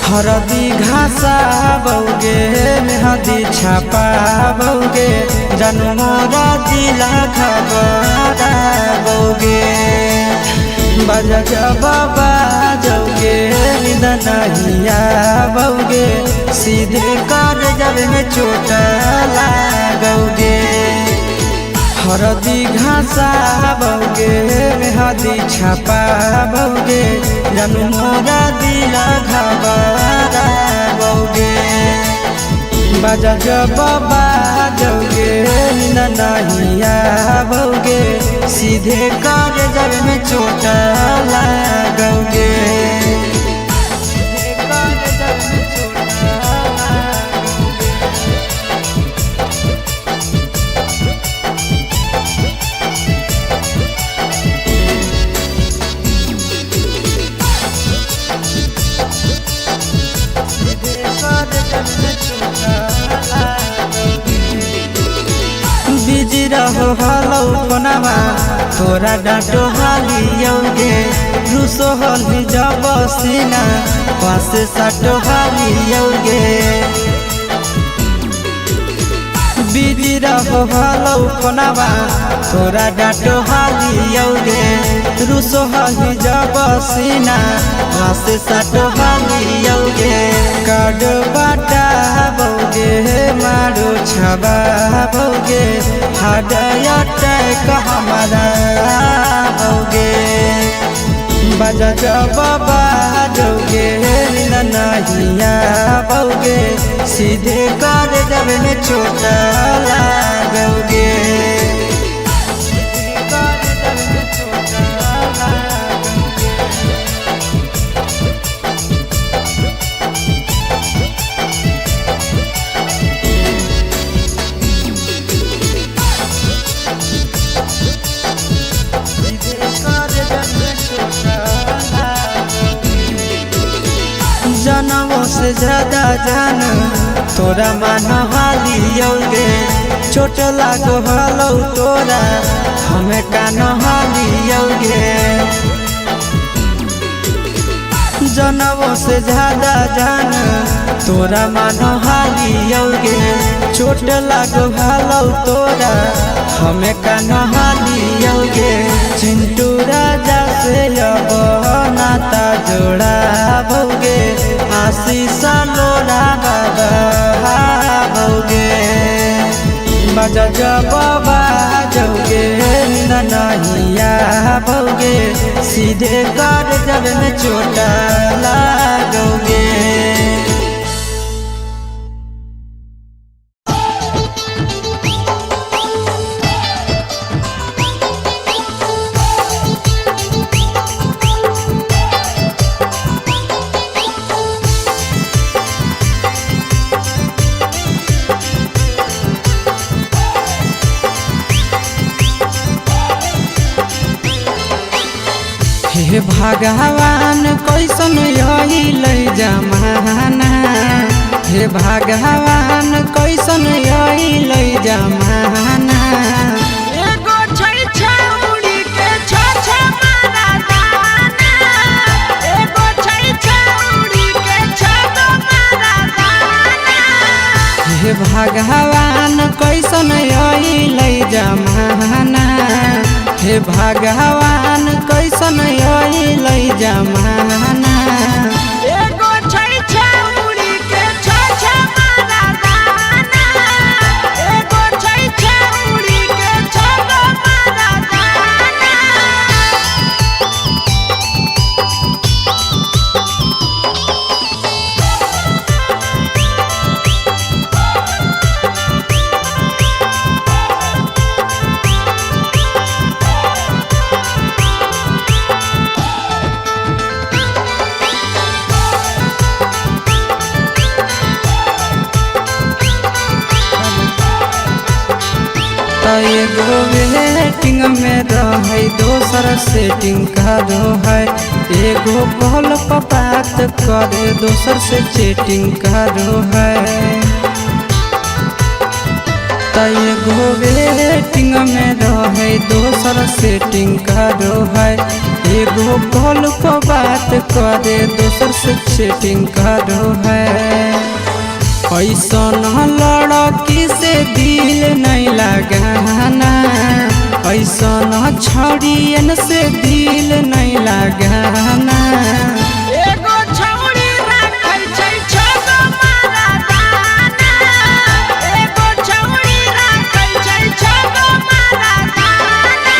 हरदी घासा बौगे मेहदी छापा बौगे जनमोरा दिला खबरा बौगे बजा जब बाजोगे निदनहिया बौगे सीधे कर जब में चोट लागोगे। हरदी घासा बौगे मेहदी छापा बौगे जनमोरा दिला घबरा बौगे बजा जब बाजोगे नहिया बौगे सीधे कर जब में चोट लागोगे। बिजी रहो हलो कोनावा तोरा डांटो हालियोगे रूसो हली जब सीना पास साटो हालियोगे। बिजी रहो हलो कोनावा तोरा डांटो हालियोगे रूसो हली जब सीना पास साटो हालियोगे। काड बाटा बौगे मारो छबा बौगे हाडया टैक हमारा बौगे बजा जब बाजोगे नहिया बौगे सीधे कर जब में चोट लागोगे। जनमों से ज्यादा जान तोरा मान हालियोगे चोट लागो हलो तोरा हमें कान हालियोगे। जनमों से ज्यादा जान तोरा मान हालियोगे चोट लागो हलो तोरा हमें कान हालियोगे। चिंटू राजा से अब नाता जोड़ा बौगे आशीष लोड़ा बाबा बौगे बजा जब बाजोगे नहिया बौगे सीधे कर जब में चोट लागोगे। हे भगवान कैसन आइल जमाना हे भगवान कैसन आइल जमाना। एगो छै छौरी के छ मारा दाना एगो छै छौरी के छ मारा दाना। हे भगवान कैसन आइल जमाना हे भगवान कैसन आइल जमाना। एगो छै छौरी के छ मारा दाना एगो छै छौरी के छ मारा दाना। एगो वेटिंग में रहे दोसर सेटिंग करो है एगो कॉल पर बात करे दोसर से चैटिंग करो है। एगो वेटिंग में रहे दोसर सेटिंग करो है एगो कॉल पर बात करे दोसर से चैटिंग करो है। ऐसा न लड़की से दिल नहीं लगाना, ऐसा न छड़ियन से दिल नहीं लगाना। एगो छौड़ी राखै छै छगो मारा दाना, एगो छौड़ी राखै छै छगो मारा दाना।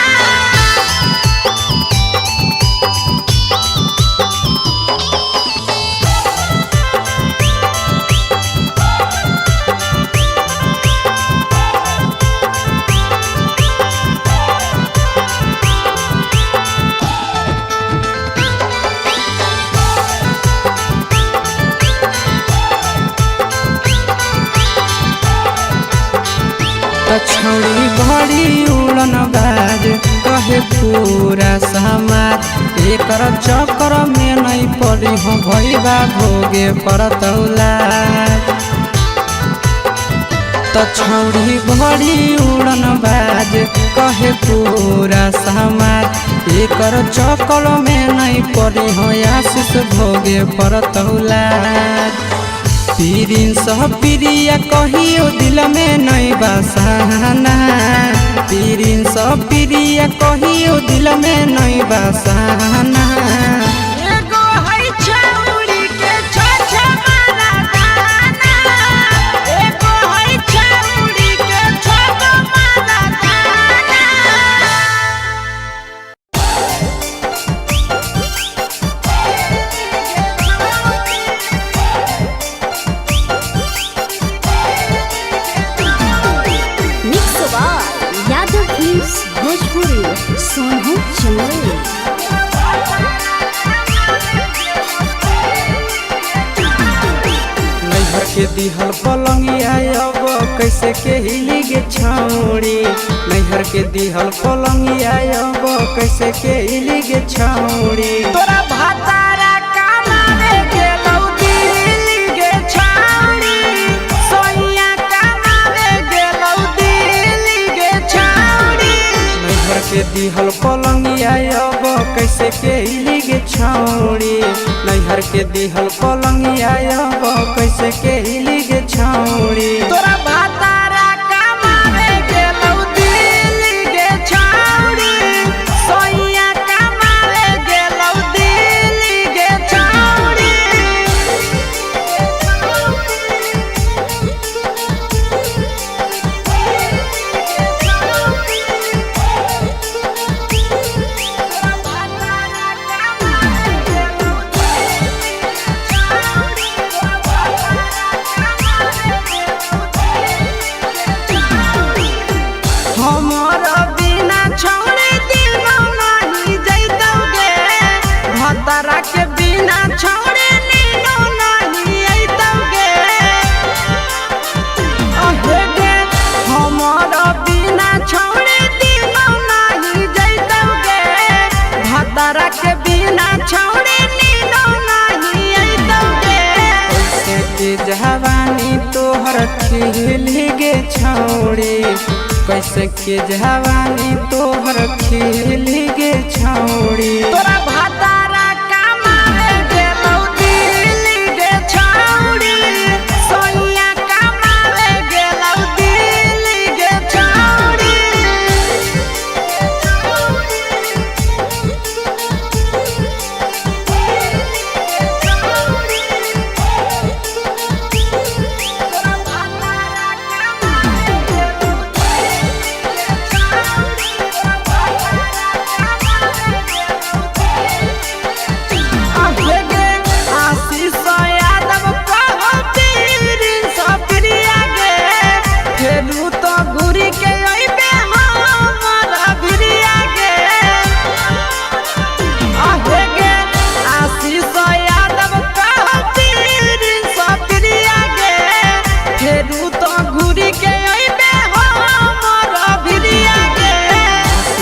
छौड़ी बड़ी उड़न बाज कहे पूरा समाज, एकर चक्कर में नहीं पड़ी हो भैया भोगे पड़तौला। छौड़ी बड़ी उड़न बाज कहे पूरा समाज, एकर चक्कर में नहीं पड़ी हो आशीष भोगे पड़तौला। पीरिन सह प्रिया कहियो दिल में नहीं बसाना, पीरिन सह प्रिया कहियो दिल में नहीं बसाना। एगो है छौड़ी के छ मारा दाना, एगो है छौड़ी के छगो मारा दाना। यादव फिल्म्स भोजपुरी सोनू चंदेल। नैहर के दिहल पलंगिया अब कैसे के हिली गे छौड़ी, नैहर के दिहल पलंगिया अब कैसे के हिली गे छौड़ी। तोरा भातारा कमावे गेलौ दिल्ली गे छौड़ी, सोइया कमावे गेलौ दिल्ली गे छौड़ी। नैहर के दिहल पलंगिया अब कैसे के हिली गे छौड़ी, नैहर के दिहल पलंगिया अब कैसे के हिली गे छौड़ी। तोरा भातारा कमावे गेलौ दिल्ली गे छौड़ी, सोइया कमावे गेलौ दिल्ली गे छौड़ी। हमर बिना छौड़ी दिनो नहीं जैतौगे, भतरा के बिना छौड़ी नीनो नहीं अइतौगे। अहे गे हमर बिना छौड़ी दिनो नहीं जैतौगे, भतरा के बिना छौड़ी नीनो नहीं अइतौगे। कैसे के जवानी तोहर खिली गे छौड़ी, कैसे के जवानी तोहर खिली गे छौड़ी। तोरा भातारा कमावे गेलौ दिल्ली गे छौड़ी, सोइया कमावे गेलौ दिल्ली गे छौड़ी।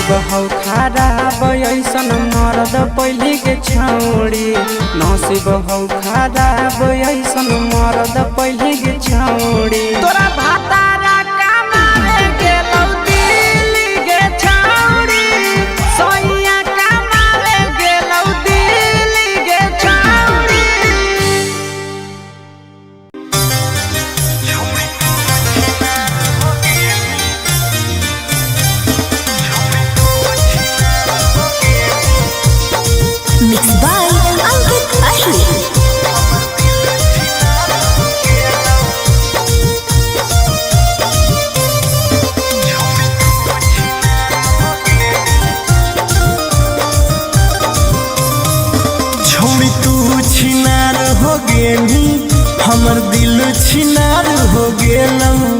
बहौ खराब ऐसन मरद पहली के छौड़ी, नसीब हौ खराब ऐसन मरद पहली के छौड़ी। तोरा भातारा कमावे गेलौ दिल्ली गे छौड़ी, सोइया कमावे गेलौ हो गेनी हमर दिल छिनार हो गेलऊ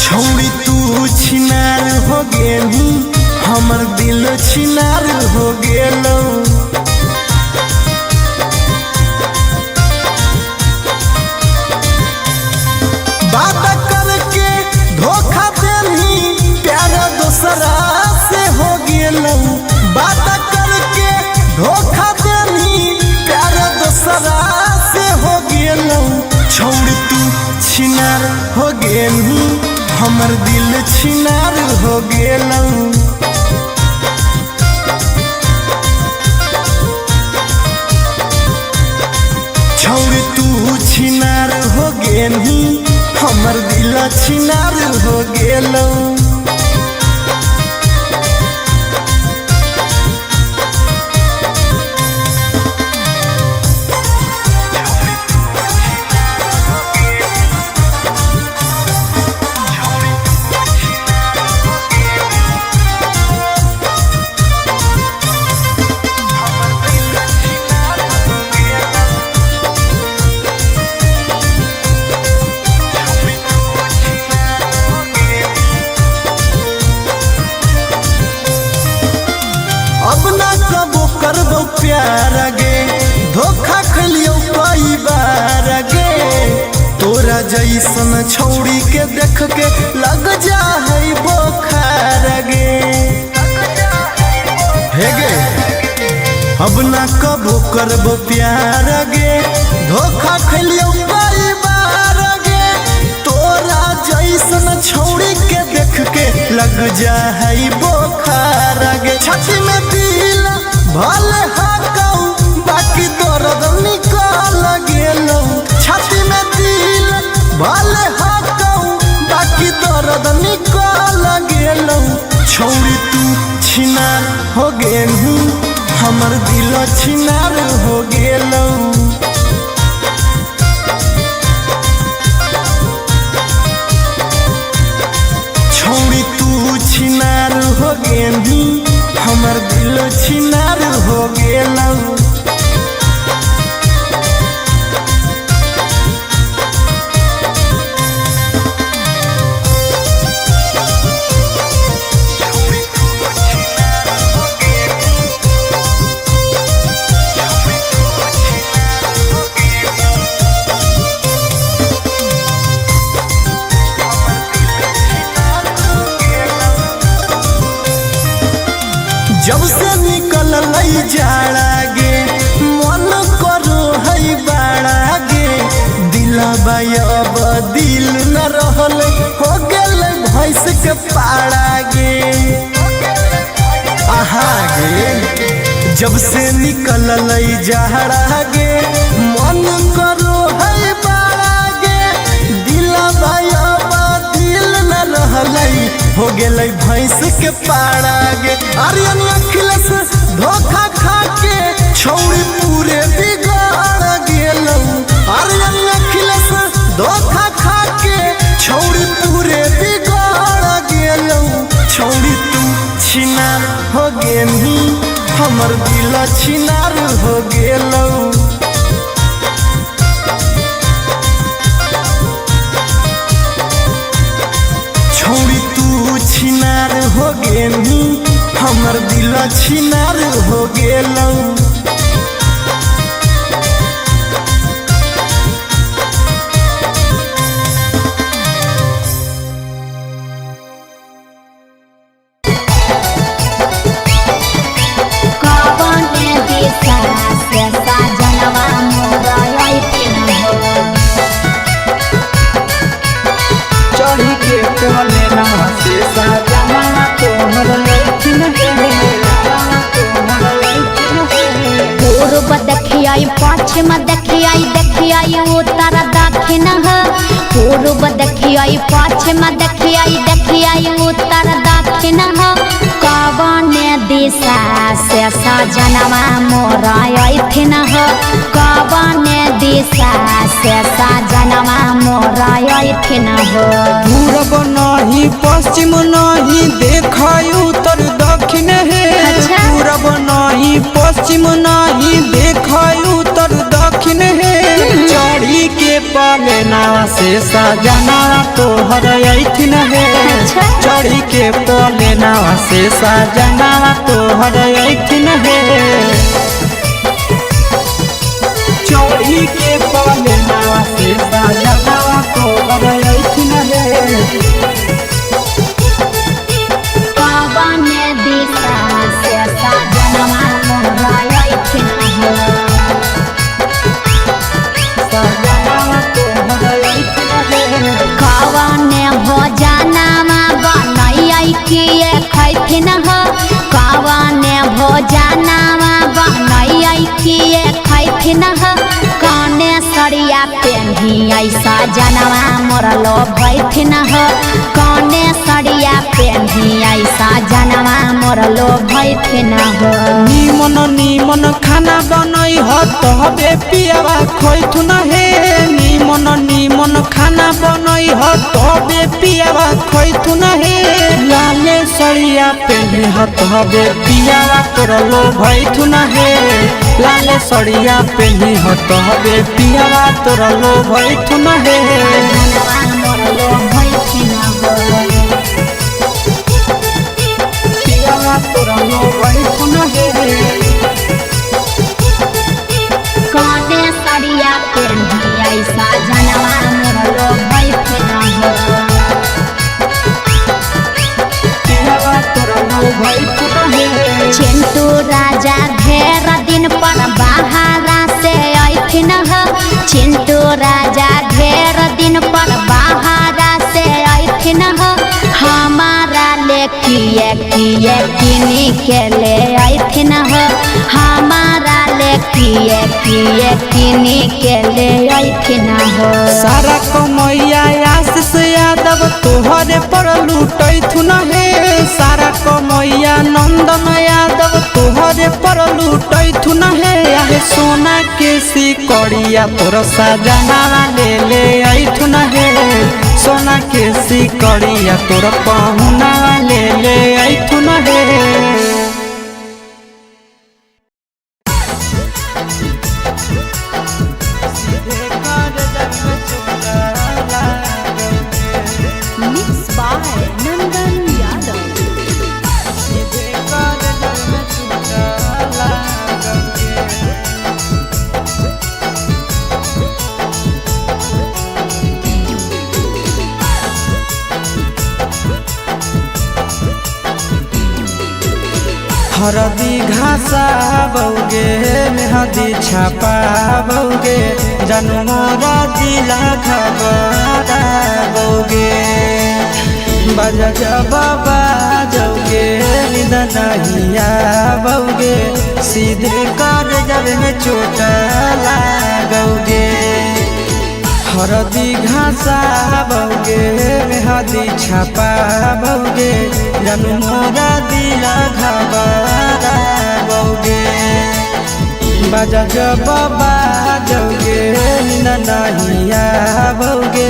छौड़ी तू छिनार हो गेनी हमर दिल छिनार हो गेलऊ बात करके धोखा देनी प्यार दूसरा से हो गेलऊ बात करके धोखा देनी प्यार दूसरा से हो गेलऊ छोड़ तू छिनार हो गेनी हमर दिल छिनार हो गेलऊ छोड़ तू छिनार हो गेनी हमर दिल छिनार हो गेलऊ अब ना कबो करबो प्यार गे धोखा खलियो कई बार गे तोरा जैसन छौड़ी के देख के लग जा है बोखार गे हे गे अब ना कबो करबो प्यार गे धोखा खलियो कई बार गे तोरा जैसन छौड़ी के देख के लग जा है बोखार गे छाती में दिल भले हाकऊ बाकी दर्द निकाल गेलऊ छाती में दिल भले हाकऊ बाकी दर्द निकाल गेलऊ छौड़ी तू छिनार हो गेलू हमर दिल छिनार हो गेलऊ छौड़ी तू छिनार हो गेनी हमर दिल छिनार हो गेलऊ जब से निकल लई जाड़ा गे मन करो है बाड़ा गे दिलबा अब दिल न रहल हो गेल भैंस के पाड़ा गे आहा गे जब से निकल लई जाड़ा गे मन करो है बाड़ा गे दिलबा अब दिल न रहल हो गेलै भैंस के पाड़ा गे आर्यन अखिलेश धोखा खा के छौड़ी पूरे बिगाड़ गेलऊ आर्यन अखिलेश धोखा खा के छौड़ी पूरे बिगाड़ गेलऊ छौड़ी तू छिनार हो गेनी हमर दिल छिनार हो गेलऊ छौड़ी तू छिनार हो गेनी हमर दिल छिनार हो गेलऊ चढ़ी के कोने नवा से साजना तोहर लैठिन पूर्व देखियाई पश्चिम देखियाई उत्तर दक्षिण पूर्व देखियाई पश्चिम देखियाई उत्तर दक्षिण कवन दिशा से सजनवा मोरा अइथिन कवन दिशा से सजनवा मोरा अइथिन पूरब नहीं पश्चिम नहीं देखाई उत्तर दक्षिण पश्चिम नहीं देख उत्तर दक्षिण है चढ़ी के पलेना से सजना तोहर ऐठिन है चढ़ी के पलेना से सजना तोहर ऐठिन है चोरी के पलेना से सजना तोहर ऐठिन है कवन दिशा से सजनवा मोर ऐठिन है कवन भोजनमा बनैयै किए खैथिन ह कवन भोजनमा बनैयै किए खैथिन ह कने सरिया पेन्हियै सजनवा मोर लो भैथिन ह कने सरिया पेन्हियै सजनवा मोर लो भैथिन ह निमन निमन खाना बनै ह तबे पियावा खैथुन हे निमन निमन खाना बनै ह तबे पियावा खैथुन हे लाले सरिया पेन्हि ह तबे पियावा तोरलो भैथुन हे लाले सरिया पेन्हि ह तबे पियावा तोरलो भैथुन हे सजनवा मोर लो भैथिन ह पियावा तोरलो भैथुन हे कने सरिया पेन्हियै सजनवा मोर लो भैथिन ह पियावा तोरलो भैथुन हे चिंटू राजा ढेर दिन पर बाहरा से ऐथिन ह चिंटू राजा ढेर दिन पर बाहरा से ऐथिन ह हमारा ले किए किए किनी के ले ऐथिन ह हमारा ले किए किए किनी के ले ऐथिन ह सारा कमैया आशीष यादव तोहरे पर लूटैथुन हे सारा कमैया नंदन यादव तोहरे पर लूटैथुन हे आहे सोना के सिकड़िया तोर सजना ले ऐथुन हे सोना के सिकड़िया तोर पहुना ले ऐथुन हे Mixed by Nandan Yadav. हरदी घासा बौगे मेहदी छापा बौगे जनमोरा जिला खबरा बौगे बजा जबाबा जौगे निदनहिया बौगे सीधे कर जब में चोट लागोगे हरदी घासा बौगे मेहदी छापा बौगे जनमोरा दिला घबरा बौगे बजा जबाबा जौगे नहिया बौगे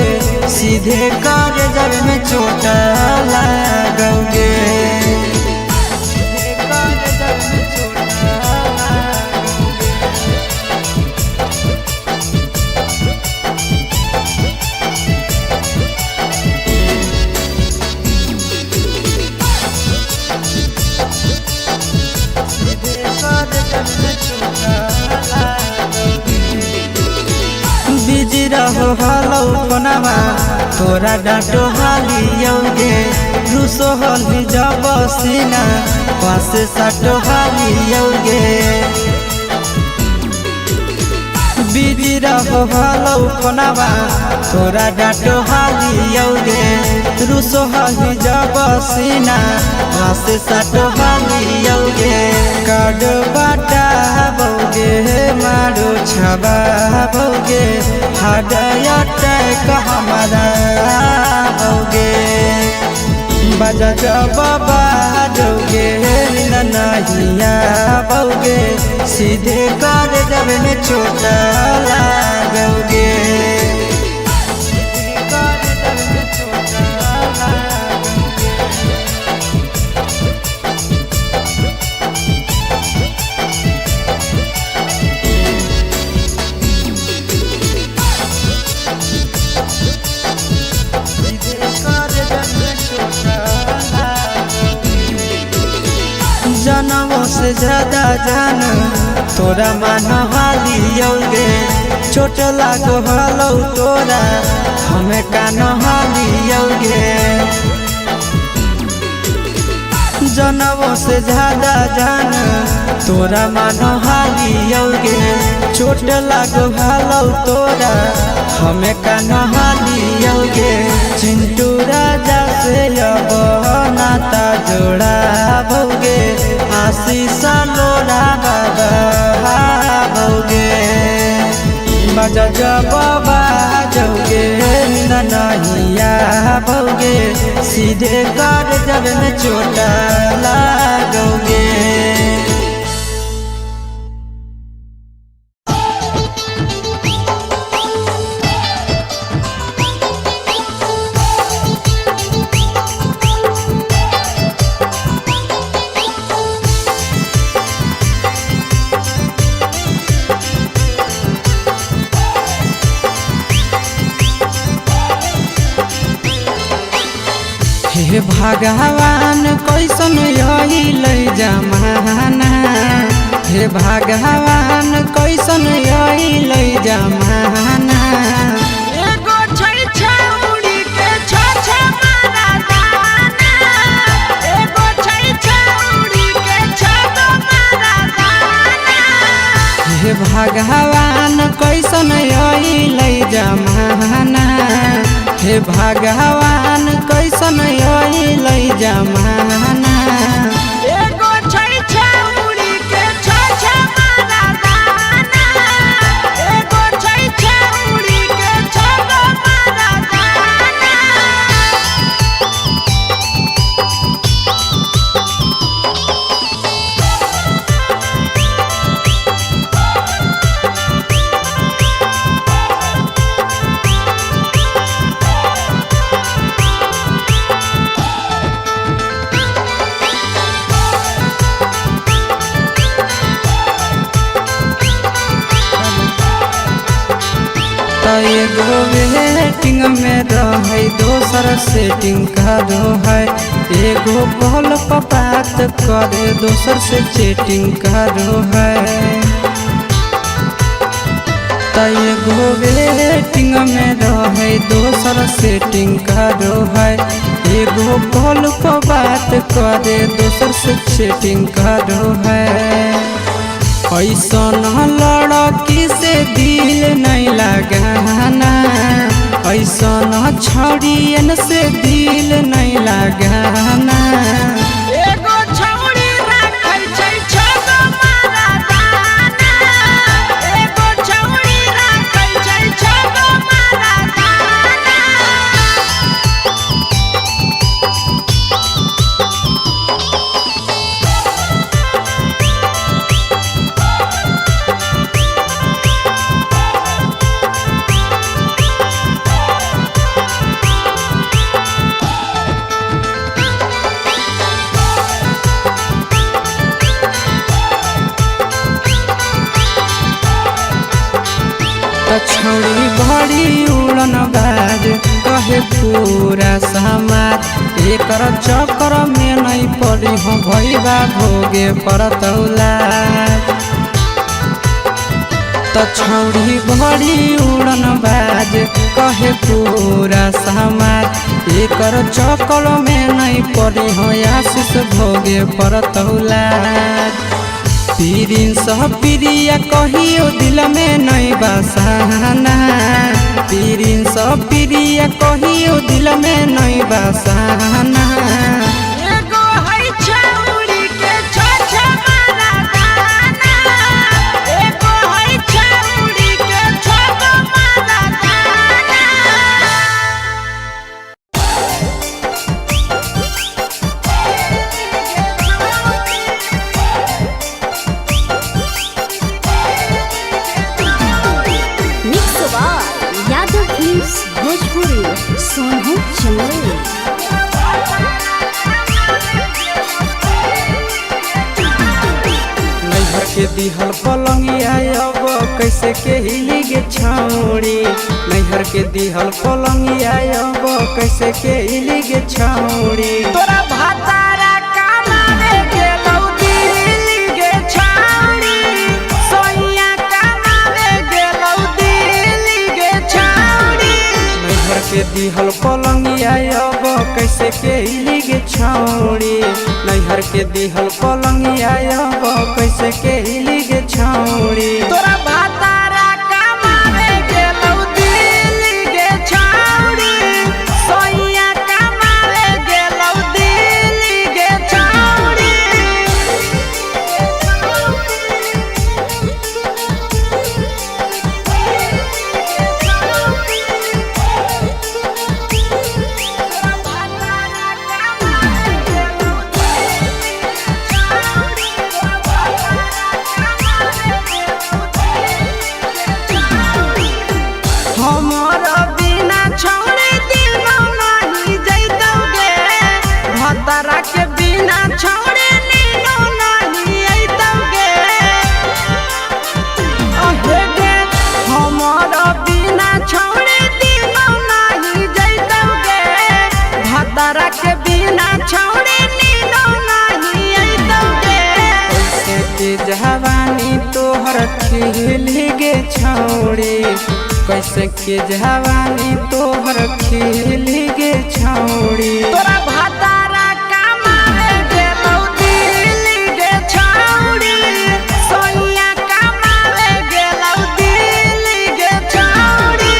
सीधे कर जब में चोट लागोगे बिजी रहो हलो कोनामा तोरा डाटो हालियोगे रूसो हली जब सीना पास साटो हालियोगे बिजी रहो हलो कोनामा तोरा डाटो हालियोगे रूसो हली जब सीना पास साटो हालियोगे काड बाटा बौगे मारो छबा बौगे हाडया टैक हमारा बौगे बजा जबाबा जौगे नहिया बौगे सीधे कर जब में चोट लागोगे से ज्यादा जान तोरा मान हालियोगे चोट लागो हलो तोरा हमें कान हालियोगे जनवों से ज्यादा जान तोरा मान हालियोगे चोट लागो हलो तोरा हमें कान हालियोगे चिंटू राजा से अब नाता जोड़ा भोगे आशीष लोरा बाबा भोगे बजा जब बाजोगे ननहिया भोगे सीधे कर जब में चोट लागोगे। हे भगवान कैसन यही जमाना हे भगवान कैसन यही जमाना एगो छै छौड़ी के छ मारा दाना एगो छै छौड़ी के छ मारा दाना हे भगवान कैसन यही जमाना हे भगवान कैसन यही जमाना एगो छै छौड़ी के छ मारा दाना एगो छै छौड़ी के छ मारा दाना एगो वेटिंग में रहे दोसर सेटिंग करो है एगो कॉल पर बात करे दोसर से चैटिंग करो है एगो वेटिंग में रहे दोसर सेटिंग करो है एगो कॉल पर बात करे दोसर से चैटिंग करो है ऐसन लड़की से दिल नहीं लगाना ऐसन छौड़ियन से दिल नहीं लगाना एगो छौड़ी राखै छै छ मारा दाना एगो छौड़ी राखै छै छ मारा दाना छौड़ी बड़ी उड़न बाज कहे पूरा समाज एकर चक्कर में नहीं पड़ी हो भैया भोगे परतौला छौड़ी बड़ी उड़न बाज कहे पूरा समाज एकर चक्कर में नहीं पड़ी हो आशीष भोगे परतौला पीरिन सब प्रिया कहियो दिल में नहीं बसाना पीरिन सब प्रिया कहियो दिल में नहीं बसाना एगो है छौड़ी के छ मारा दाना एगो है छौड़ी के छ मारा दाना यादव फिल्म्स भोजपुरी सोनू चंदेल नैहर के दिहल पलंगिया अब कैसे के हिली गे छौड़ी नैहर के दिहल पलंगिया अब कैसे के हिली गे छौड़ी तोरा भातारा कामारे गेलौ दिल्ली गे के दिहल पलंगिया अब कैसे के गे छौड़ी नैहर के दिहल पलंगिया अब कैसे के गे छौड़ी तोरा भातारा कमावे गेलौ दिल्ली गे छौड़ी सोइया कमावे गेलौ दिल्ली गे छौड़ी हमर बिना छौड़ी दिनो नहीं जैतौगे भतरा के बिना छौड़ी नीनो नहीं अइतौगे अहे गे हमर बिना छौड़ी दिनो नहीं जैतौगे भतरा के बिना छौड़ी नीनो नहीं अइतौगे कैसे के जवानी तोहर खिल गे छौड़ी कैसे के जवानी तोहर खिल गे छौड़ी तोरा भातारा कमावे गेलौ दिल्ली गे छौड़ी सोइया कमावे गेलौ दिल्ली गे छौड़ी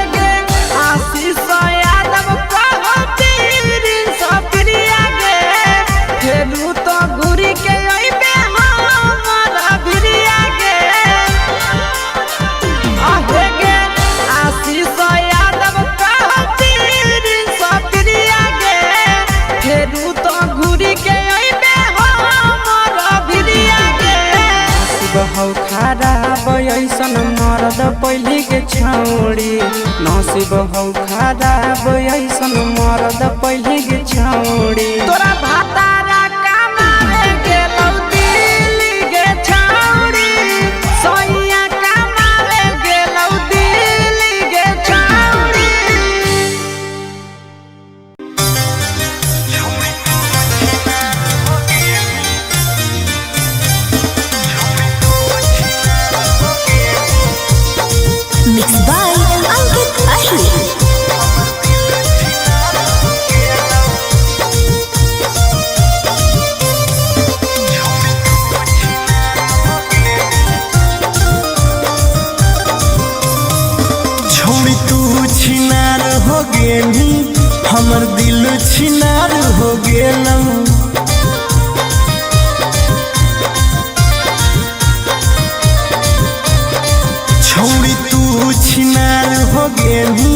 आशीष यादव कहो पीरिन सप्रिया गे फेलू तो घुरी के अइबे हमरा भिरिया गे आहे गे आशीष यादव कहो पीरिन सप्रिया गे फेलू तो घुरी के अइबे हमरा भिरिया गे बहु खराब ऐसन मरद पहले के छौड़ी नसीब हौ खराब ऐसन मरद पहले के छौड़ी तोरा भातारा कमावे गेलौ दिल्ली गे छौड़ी सोइया कमावे गेलौ दिल्ली गे छौड़ी Mixed by Ankit Ahir. छोड़ी तू छिनार हो गेली हमर दिल छिनार हो गेलौ छोड़ी तू छिनार हो गेली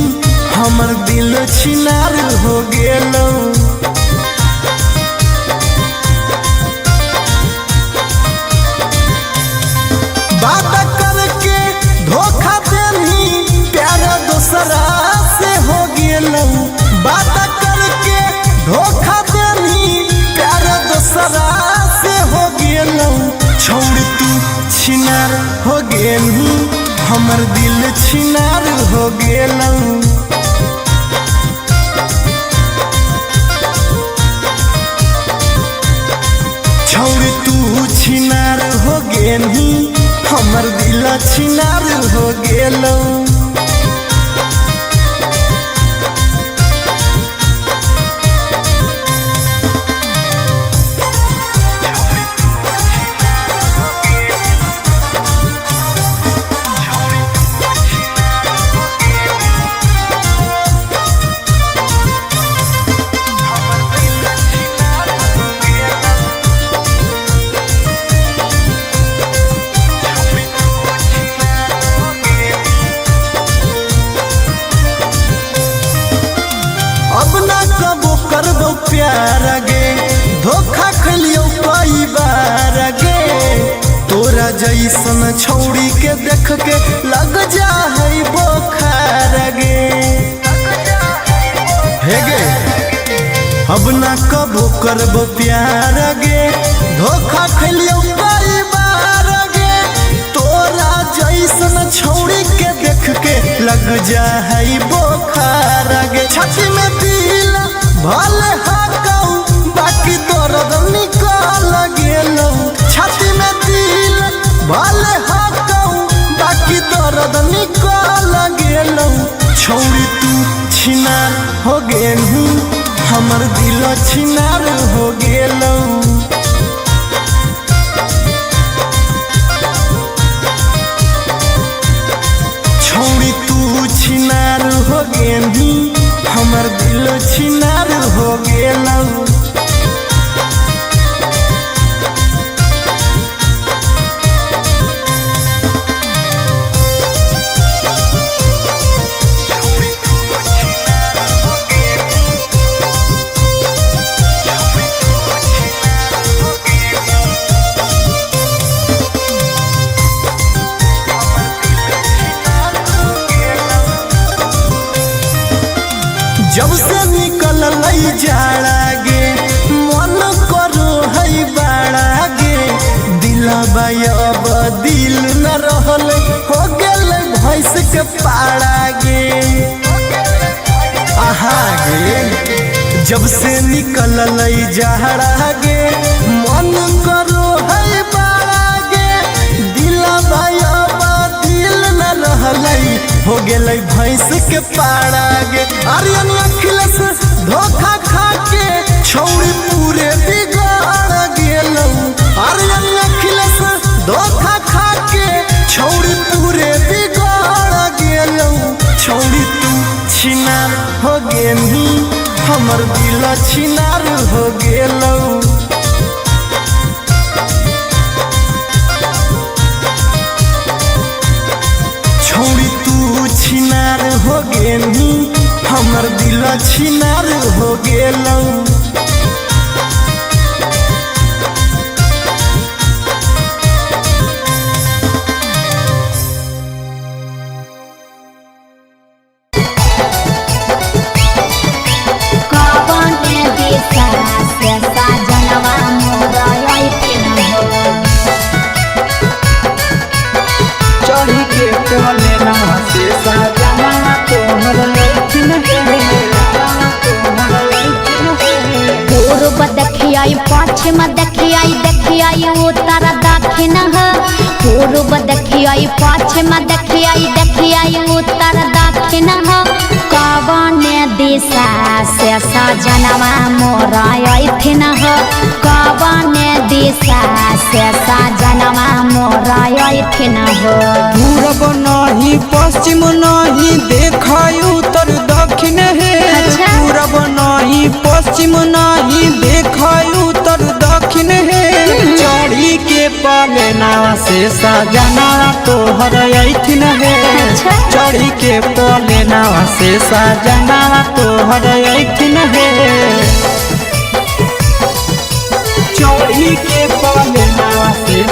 हमर दिल छिनार हो गेलौ बात करके धोखा देनी प्यार दूसरा से हो गेलौ बात करके धोखा देनी प्यार दूसरा से हो गेलौ छोड़ तू छिनार हो गेली हमर दिल छिनार हो गेलौ छोड़ तू छिनार हो गेली हमर दिल छिनार हो गेलौ अब ना कबो करबो प्यार गे धोखा खलियो कई बार गे तोरा जैसन छौड़ी के देख के लग जा है बोखार गे हे गे अब ना कबो करबो प्यार गे धोखा खलियो कई बार गे जाई बोखार गे छाती में दिल भले हाकऊ बाकी दर्द निकल गेलौ छाती में दिल भले हाकऊ बाकी दर्द निकल गेलौ छौरी तू छिनार हो गेलू हमर दिल छिनार हो गेलौ छौरी तू छिनार हो गेलू हमर दिल छिनार हो गेलौ जब से निकल जाड़ा गे मन करो है बाड़ा गे दिलबा अब दिल न रहल हो गेल भैंस के पाड़ा गे आहा गे जब से निकल जाड़ा गे मन करो है बाड़ा गे दिलबा अब दिल न रहल हो गेलै भैंस के पाड़ा गे आर्यन अखिलेश धोखा खा के छौरी पूरे बिगाड़ गेलौ आर्यन अखिलेश धोखा खा के छौरी पूरे बिगाड़ गेलौ छौरी तू छिनार हो गेली हमर दिल छिनार हो गेलौ छौरी तू छिनार हो गेली हमर दिल छिनार हो गेलौ चढ़ी के कोले नवा से सजना तोहर लैठिन पूर्व देखियाई पश्चिम देखियाई देखियाई उत्तर दक्षिण पूर्व देखियाई पश्चिम देखियाई देखियाई उत्तर दक्षिण कवने दिशा से सजनवा मोर अइथिन कवने दिशा से सजनवा मोर अइथिन पूरब नहीं पश्चिम नहीं देखाई उत्तर दक्षिण है अच्छा। पूरब नहीं पश्चिम नहीं देखाई उत्तर दक्षिण है चढ़ी के पलेना से सजना तोहर अइथिन है अच्छा। चढ़ी के पलेना से सजना तोहर अइथिन है चढ़ी के कोले नवा से